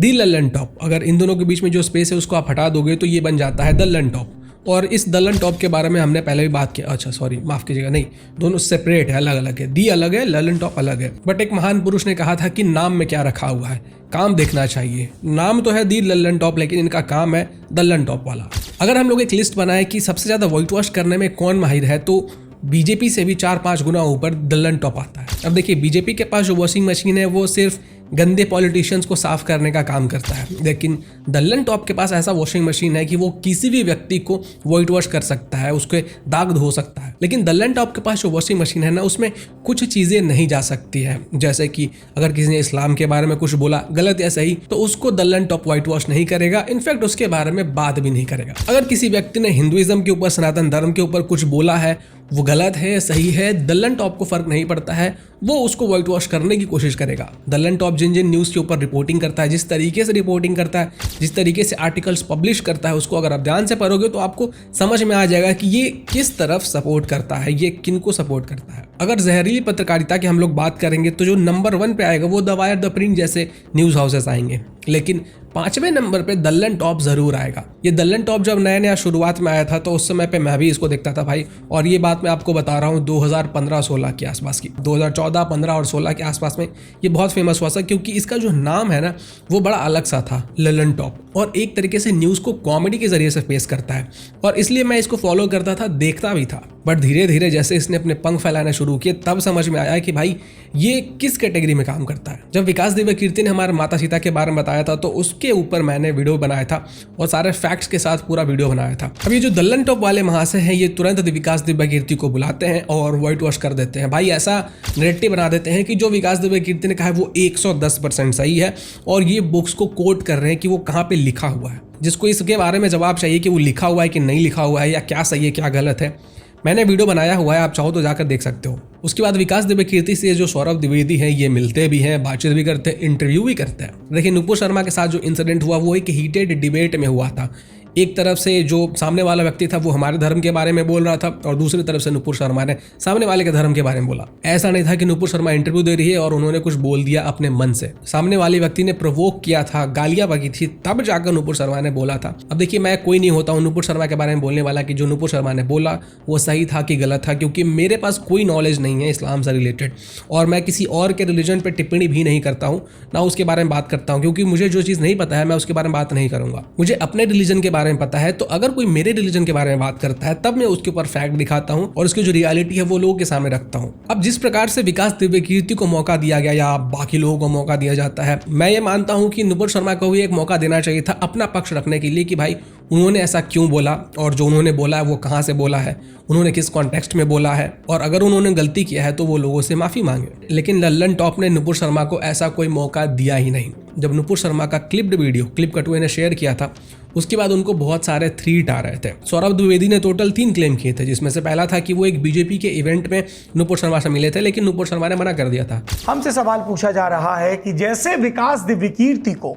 दी Lallan top. अगर इन दोनों के बीच में जो स्पेस है उसको आप हटा दोगे तो ये बन जाता है दल्लन टॉप। और इस दल्लन टॉप के बारे में हमने पहले भी बात की, अच्छा सॉरी माफ़ कीजिएगा, नहीं, दोनों सेपरेट है, अलग अलग है। दी अलग है, लल्लन टॉप अलग है। बट एक महान पुरुष ने कहा था कि नाम में क्या रखा हुआ है, काम देखना चाहिए। नाम तो है दी लल्लन टॉप, लेकिन इनका काम है दल्लन टॉप वाला। अगर हम लोग एक लिस्ट बनाए कि सबसे ज़्यादा व्हाइट वॉश करने में कौन माहिर है, तो बीजेपी से भी 4-5 गुना ऊपर दल्लन टॉप आता है। अब देखिए, बीजेपी के पास जो वॉशिंग मशीन है वो सिर्फ गंदे पॉलिटिशियंस को साफ करने का काम करता है, लेकिन दल्लन टॉप के पास ऐसा वॉशिंग मशीन है कि वो किसी भी व्यक्ति को व्हाइट वॉश कर सकता है, उसके दाग धो सकता है। लेकिन दल्लन टॉप के पास जो वॉशिंग मशीन है ना, उसमें कुछ चीज़ें नहीं जा सकती है। जैसे कि अगर किसी ने इस्लाम के बारे में कुछ बोला, गलत या सही, तो उसको दल्लन टॉप व्हाइट वॉश नहीं करेगा, इनफैक्ट उसके बारे में बात भी नहीं करेगा। अगर किसी व्यक्ति ने हिंदुइज्म के ऊपर, सनातन धर्म के ऊपर कुछ बोला है, वो गलत है सही है, दल्लन टॉप को फर्क नहीं पड़ता है, वो उसको व्हाइट वॉश करने की कोशिश करेगा। दल्लन टॉप जिन जिन न्यूज़ के ऊपर रिपोर्टिंग करता है, जिस तरीके से रिपोर्टिंग करता है, जिस तरीके से आर्टिकल्स पब्लिश करता है, उसको अगर आप ध्यान से पढ़ोगे तो आपको समझ में आ जाएगा कि ये किस तरफ सपोर्ट करता है, ये किन को सपोर्ट करता है। अगर जहरीली पत्रकारिता की हम लोग बात करेंगे तो जो नंबर 1 पे आएगा वो द वायर, द प्रिंट जैसे न्यूज़ हाउसेस आएंगे, लेकिन 5वें नंबर पे दल्लन टॉप जरूर आएगा। ये दल्लन टॉप जब नया नया शुरुआत में आया था तो उस समय पे मैं भी इसको देखता था भाई, और ये बात मैं आपको बता रहा हूँ 2015-16 के आसपास की, 2014, 15 और 16 के आसपास में ये बहुत फेमस हुआ था, क्योंकि इसका जो नाम है ना वो बड़ा अलग सा था, लल्लन टॉप, और एक तरीके से न्यूज़ को कॉमेडी के जरिए से पेश करता है, और इसलिए मैं इसको फॉलो करता था, देखता भी था। बट धीरे धीरे जैसे इसने अपने पंख फैलाना शुरू किए, तब समझ में आया कि भाई ये किस कैटेगरी में काम करता है। जब विकास दिव्य कीर्ति ने हमारे माता सीता के बारे में बताया था तो उसके ऊपर मैंने वीडियो बनाया था और सारे फैक्ट्स के साथ पूरा वीडियो बनाया था। अब ये जो दल्लन टॉप वाले महाशय हैं, ये तुरंत विकास दिव्य कीर्ति को बुलाते हैं और व्हाइट वॉश कर देते हैं। भाई ऐसा नैरेटिव बना देते हैं कि जो विकास दिव्य कीर्ति ने कहा है वो 110% सही है, और ये बुक्स को कोट कर रहे हैं कि वो कहाँ पे लिखा हुआ है। जिसको इसके बारे में जवाब चाहिए कि वो लिखा हुआ है कि नहीं लिखा हुआ है, या क्या सही है क्या गलत है, मैंने वीडियो बनाया हुआ है, आप चाहो तो जाकर देख सकते हो। उसके बाद विकास दिव्य कीर्ति से जो सौरभ द्विवेदी हैं, ये मिलते भी हैं, बातचीत भी करते हैं, इंटरव्यू भी करते हैं। देखिए, नुपुर शर्मा के साथ जो इंसिडेंट हुआ वो एक हीटेड डिबेट में हुआ था। एक तरफ से जो सामने वाला व्यक्ति था वो हमारे धर्म के बारे में बोल रहा था, और दूसरी तरफ से नुपुर शर्मा ने सामने वाले के धर्म के बारे में बोला। ऐसा नहीं था कि नुपुर शर्मा इंटरव्यू दे रही है और उन्होंने कुछ बोल दिया अपने मन से, सामने वाले व्यक्ति ने प्रोवोक किया था, गालियां बकी थी, तब जाकर नुपुर शर्मा ने बोला था। अब देखिए, मैं कोई नहीं होता हूँ नुपुर शर्मा के बारे में बोलने वाला कि जो नुपुर शर्मा ने बोला वो सही था कि गलत था, क्योंकि मेरे पास कोई नॉलेज नहीं है इस्लाम से रिलेटेड, और मैं किसी और के रिलीजन पर टिप्पणी भी नहीं करता हूँ, ना उसके बारे में बात करता हूँ, क्योंकि मुझे जो चीज़ नहीं पता है मैं उसके बारे में बात नहीं करूँगा। मुझे अपने रिलीजन के बारे में पता है, तो अगर कोई मेरे रिलीजन के बारे में बात करता है तब मैं उसके ऊपर फैक्ट दिखाता हूं और उसकी जो रियलिटी है वो लोगों के सामने रखता हूं। अब जिस प्रकार से विकास दिव्य कीर्ति को मौका दिया गया या बाकी लोगों को मौका दिया जाता है, मैं ये मानता हूं कि नुपुर शर्मा को भी एक मौका देना चाहिए था अपना पक्ष रखने के लिए कि भाई उन्होंने ऐसा क्यों बोला, और जो उन्होंने बोला है वो कहाँ से बोला है, उन्होंने किस कॉन्टेक्स्ट में बोला है, और अगर उन्होंने गलती किया है तो वो लोगों से माफ़ी मांगे। लेकिन लल्लन टॉप ने नुपुर शर्मा को ऐसा कोई मौका दिया ही नहीं। जब नुपुर शर्मा का क्लिप्ड वीडियो क्लिप कटुए ने शेयर किया था, उसके बाद उनको बहुत सारे थ्रीट आ रहे थे। सौरभ द्विवेदी ने टोटल 3 क्लेम किए थे, जिसमें से पहला था कि वो एक बीजेपी के इवेंट में नुपुर शर्मा से मिले थे, लेकिन नुपुर शर्मा ने मना कर दिया था। हमसे सवाल पूछा जा रहा है कि जैसे विकास दिव्य कीर्ति को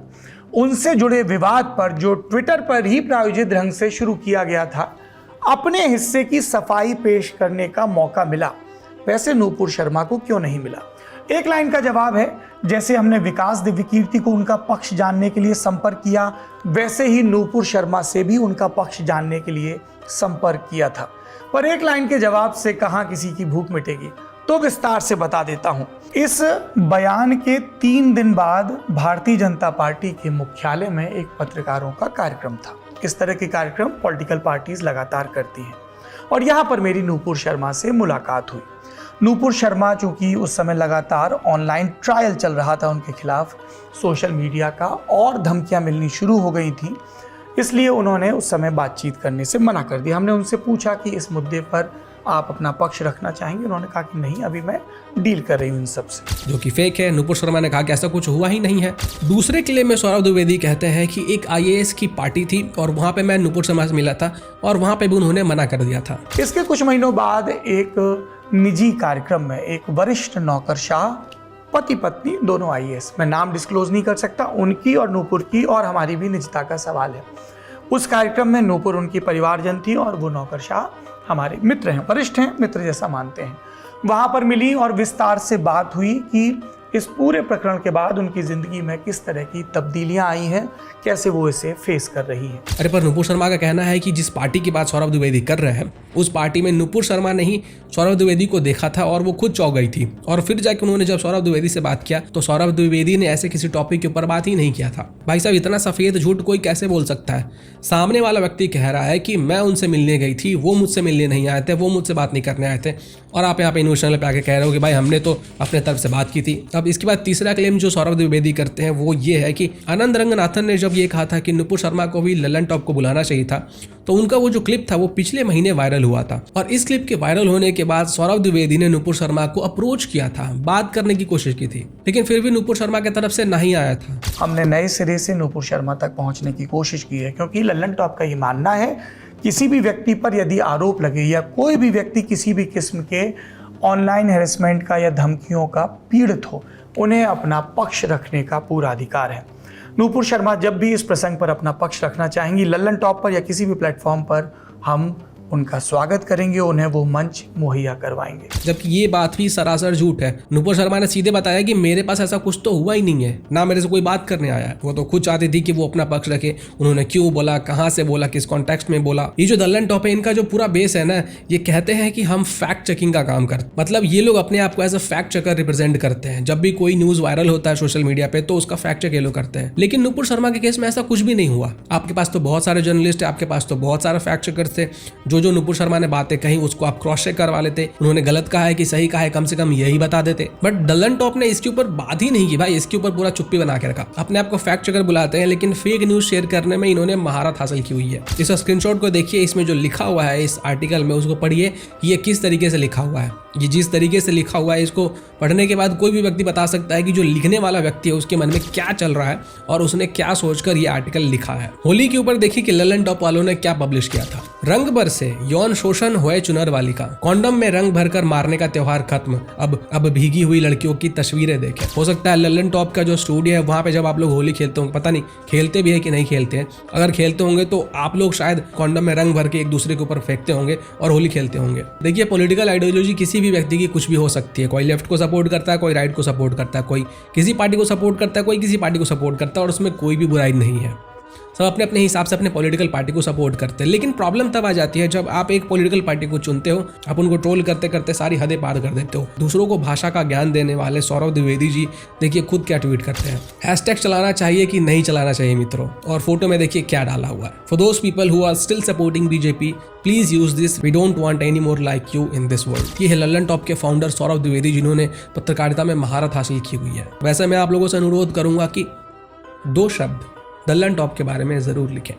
उनसे जुड़े विवाद पर, जो ट्विटर पर ही प्रायोजित ढंग से शुरू किया गया था, अपने हिस्से की सफाई पेश करने का मौका मिला, वैसे नुपुर शर्मा को क्यों नहीं मिला? एक लाइन का जवाब है, जैसे हमने विकास दिव्य कीर्ति को उनका पक्ष जानने के लिए संपर्क किया, वैसे ही नुपुर शर्मा से भी उनका पक्ष जानने के लिए संपर्क किया था। पर एक लाइन के जवाब से कहाँ किसी की भूख मिटेगी, तो विस्तार से बता देता हूं। इस बयान के 3 दिन बाद भारतीय जनता पार्टी के मुख्यालय में एक पत्रकारों का कार्यक्रम था। इस तरह के कार्यक्रम पॉलिटिकल पार्टीज लगातार करती हैं, और यहाँ पर मेरी नुपुर शर्मा से मुलाकात हुई। नुपुर शर्मा चूंकि उस समय लगातार ऑनलाइन ट्रायल चल रहा था उनके खिलाफ, सोशल मीडिया का और धमकियां मिलनी शुरू हो गई थी, इसलिए उन्होंने उस समय बातचीत करने से मना कर दिया। हमने उनसे पूछा कि इस मुद्दे पर आप अपना पक्ष रखना चाहेंगे, उन्होंने कहा कि नहीं, अभी मैं डील कर रही हूँ इन सब से, जो कि फेक है। नुपुर शर्मा ने कहा कि ऐसा कुछ हुआ ही नहीं है। दूसरे क्लेम में सौरभ द्विवेदी कहते हैं कि एक IAS की पार्टी थी और वहाँ पे मैं नुपुर शर्मा से मिला था और वहाँ पे भी उन्होंने मना कर दिया था। इसके कुछ महीनों बाद एक निजी कार्यक्रम में एक वरिष्ठ नौकरशाह, पति पत्नी दोनों IAS, मैं नाम डिस्क्लोज नहीं कर सकता, उनकी और नुपुर की और हमारी भी निजता का सवाल है। उस कार्यक्रम में नुपुर उनकी परिवारजन थी और वो नौकरशाह हमारे मित्र हैं, वरिष्ठ हैं, मित्र जैसा मानते हैं। वहाँ पर मिली और विस्तार से बात हुई कि इस पूरे प्रकरण के बाद उनकी ज़िंदगी में किस तरह की तब्दीलियां आई हैं, कैसे वो इसे फेस कर रही है। अरे पर नुपुर शर्मा का कहना है कि जिस पार्टी की बात सौरभ द्विवेदी कर रहे हैं उस पार्टी में नुपुर शर्मा ने ही सौरभ द्विवेदी को देखा था और वो खुद चौंक गई थी। और फिर जाके उन्होंने जब सौरभ द्विवेदी से बात किया तो सौरभ द्विवेदी ने ऐसे किसी टॉपिक के ऊपर बात ही नहीं किया था। भाई साहब, इतना सफेद झूठ कोई कैसे बोल सकता है? सामने वाला व्यक्ति कह रहा है कि मैं उनसे मिलने गई थी, वो मुझसे मिलने नहीं आए थे, वो मुझसे बात नहीं करने आए थे, और आप यहाँ पे न्यूज़ चैनल पे आके कह रहे हो कि भाई हमने तो अपने तरफ से बात की थी। अब इसके बाद तीसरा क्लेम जो सौरभ द्विवेदी करते हैं वो ये है कि आनंद रंगनाथन ने जब ये कहा था कि नुपुर शर्मा को भी ललन टॉप को बुलाना चाहिए था, तो उनका वो जो क्लिप था वो पिछले महीने वायरल हुआ था। और इस क्लिप के वायरल होने के बाद सौरभ द्विवेदी ने नुपुर शर्मा को अप्रोच किया था, बात करने की कोशिश की थी, लेकिन फिर भी नुपुर शर्मा की तरफ से नहीं आया था। हमने नए सिरे से नुपुर शर्मा तक पहुंचने की कोशिश की है, क्योंकि ललन टॉप का ये मानना है किसी भी व्यक्ति पर यदि आरोप लगे या कोई भी व्यक्ति किसी भी किस्म के ऑनलाइन हैरेसमेंट का या धमकियों का पीड़ित हो, उन्हें अपना पक्ष रखने का पूरा अधिकार है। नुपुर शर्मा जब भी इस प्रसंग पर अपना पक्ष रखना चाहेंगी ललन टॉप पर या किसी भी प्लेटफॉर्म पर, हम उनका स्वागत करेंगे, उन्हें वो मंच मुहैया करवाएंगे। जबकि ये बात भी सरासर झूठ है। नुपुर शर्मा ने सीधे बताया कि मेरे पास ऐसा कुछ तो हुआ ही नहीं है, ना मेरे से कोई बात करने आया है। वो तो खुद चाहती थी कि वो अपना पक्ष रखे, उन्होंने क्यों बोला, कहाँ से बोला, किस कॉन्टेक्स्ट में बोला। ये जो ललन टॉप है इनका जो पूरा बेस है ना, ये कहते हैं कि हम फैक्ट चेकिंग का काम करते, मतलब ये लोग अपने आप को as a fact checker represent करते हैं। जब भी कोई न्यूज वायरल होता है सोशल मीडिया पे तो उसका फैक्ट चेक ये लोग करते हैं। लेकिन नुपुर शर्मा के केस में ऐसा कुछ भी नहीं हुआ। आपके पास तो बहुत सारे जर्नलिस्ट है, आपके पास तो बहुत सारे फैक्ट चेकर थे, जो नुपुर शर्मा ने बातें कहीं उसको आप क्रॉस चेक करवा लेते। उन्होंने गलत कहा है कि सही कहा है, कम से कम यही बता देते। बट ललन टॉप ने इसके ऊपर बात ही नहीं की भाई, इसके ऊपर पूरा चुप्पी बना के रखा। अपने आप को फैक्ट चेकर बुलाते हैं, लेकिन फेक न्यूज शेयर करने में इन्होंने महारत हासिल की हुई है। इस स्क्रीनशॉट को देखिए, इसमें जो लिखा हुआ है इस आर्टिकल में उसको पढ़िए, ये किस तरीके से लिखा हुआ है। ये जिस तरीके से लिखा हुआ है इसको पढ़ने के बाद कोई भी व्यक्ति बता सकता है कि जो लिखने वाला व्यक्ति है उसके मन में क्या चल रहा है और उसने क्या सोचकर ये आर्टिकल लिखा है। होली के ऊपर देखिए कि ललन टॉप वालों ने क्या पब्लिश किया था। रंग भर से यौन शोषण हुए चुनर वाली का, कॉन्डम में रंग भरकर मारने का त्योहार खत्म, अब भीगी हुई लड़कियों की तस्वीरें देखें। हो सकता है ललन टॉप का जो स्टूडियो है वहां पे जब आप लोग होली खेलते होंगे, पता नहीं खेलते भी है कि नहीं खेलते हैं, अगर खेलते होंगे तो आप लोग शायद कॉन्डम में रंग भर के एक दूसरे के ऊपर फेंकते होंगे और होली खेलते होंगे। देखिए, पॉलिटिकल आइडियोलॉजी किसी भी व्यक्ति की कुछ भी हो सकती है। कोई लेफ्ट को सपोर्ट करता है, कोई राइट को सपोर्ट करता है, कोई किसी पार्टी को सपोर्ट करता है, कोई किसी पार्टी को सपोर्ट करता है, और उसमें कोई भी बुराई नहीं है। सब अपने अपने हिसाब से अपने पॉलिटिकल पार्टी को सपोर्ट करते हैं। लेकिन प्रॉब्लम तब आ जाती है जब आप एक पॉलिटिकल पार्टी को चुनते हो, आप उनको ट्रोल करते करते सारी हदें पार कर देते हो। दूसरों को भाषा का ज्ञान देने वाले सौरभ द्विवेदी जी देखिए खुद क्या ट्वीट करते हैं, हैशटैग चलाना चाहिए कि नहीं चलाना चाहिए मित्रों, और फोटो में देखिए क्या डाला हुआ है। For those people who are still supporting BJP, please use this, we don't want any more like you in this world. ये है ललन टॉप के फाउंडर सौरभ द्विवेदी, जिन्होंने पत्रकारिता में महारत हासिल की हुई है। वैसे मैं आप लोगों से अनुरोध करूंगा कि 2 शब्द ललन टॉप के बारे में जरूर लिखें।